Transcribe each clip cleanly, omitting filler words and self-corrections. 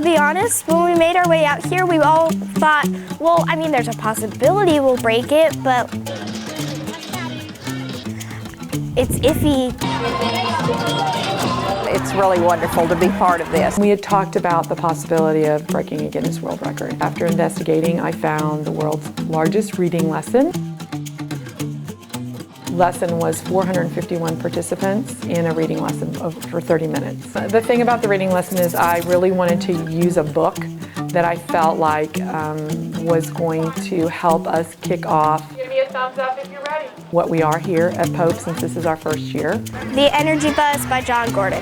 be honest, when we made our way out here, we all thought, well, I mean, there's a possibility we'll break it, but it's iffy. It's really wonderful to be part of this. We had talked about the possibility of breaking a Guinness World Record. After investigating, I found the world's largest reading lesson. Lesson was 451 participants in a reading lesson for 30 minutes. The thing about the reading lesson is I really wanted to use a book that I felt like was going to help us kick off. Give me a thumbs up if you're ready. What we are here at Pope, since this is our first year. The Energy Bus by John Gordon.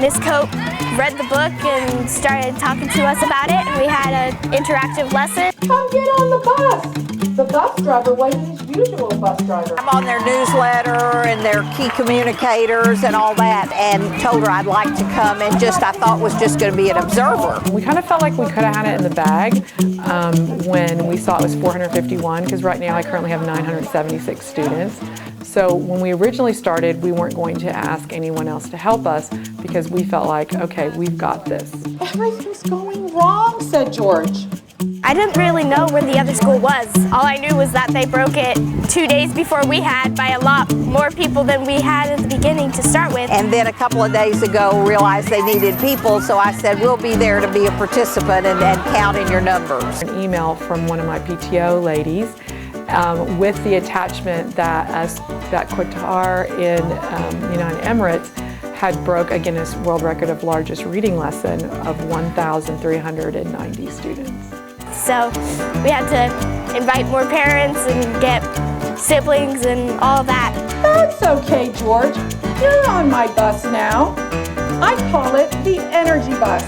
Miss Cope read the book and started talking to us about it, and we had an interactive lesson. Come get on the bus. The bus driver wasn't his usual bus driver. I'm on their newsletter and their key communicators and all that, and told her I'd like to come and I thought was just going to be an observer. We kind of felt like we could have had it in the bag when we saw it was 451, because right now I currently have 976 students. So when we originally started, we weren't going to ask anyone else to help us because we felt like, okay, we've got this. Everything's going wrong, said George. I didn't really know where the other school was. All I knew was that they broke it 2 days before we had by a lot more people than we had at the beginning to start with. And then a couple of days ago realized they needed people, so I said we'll be there to be a participant and count in your numbers. An email from one of my PTO ladies with the attachment that Qatar in United Emirates had broke a Guinness World Record of largest reading lesson of 1,390 students. So we had to invite more parents and get siblings and all of that. That's okay, George. You're on my bus now. I call it the Energy Bus.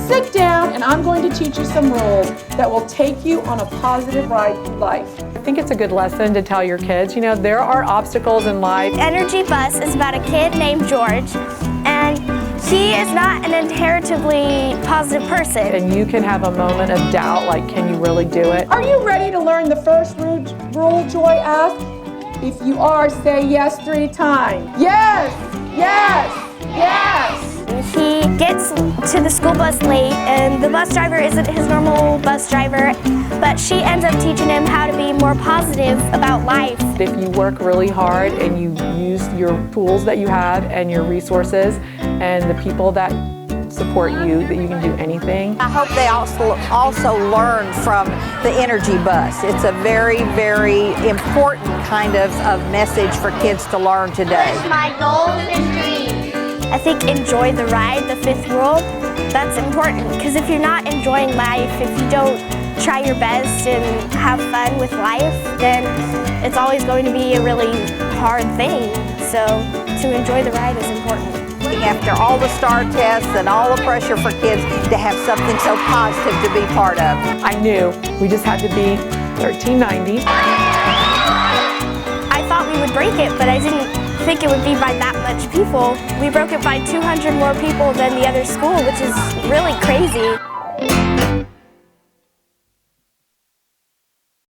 Sit down and I'm going to teach you some rules that will take you on a positive ride through life. I think it's a good lesson to tell your kids, you know, there are obstacles in life. Energy Bus is about a kid named George, and he is not an inherently positive person. And you can have a moment of doubt, like, can you really do it? Are you ready to learn the first rule Joy asked? If you are, say yes 3 times. Yes, yes, yes. He gets to the school bus late, and the bus driver isn't his normal bus driver, but she ends up teaching him how to be more positive about life. If you work really hard and you use your tools that you have and your resources and the people that support you, that you can do anything. I hope they also learn from the Energy Bus. It's a very, very important kind of message for kids to learn today. My goals and dreams. I think enjoy the ride, the 5th rule. That's important, because if you're not enjoying life, if you don't try your best and have fun with life, then it's always going to be a really hard thing. So to enjoy the ride is important. After all the STAR tests and all the pressure for kids to have something so positive to be part of. I knew we just had to be 1390. I thought we would break it, but I didn't think it would be by that much people. We broke it by 200 more people than the other school, which is really crazy.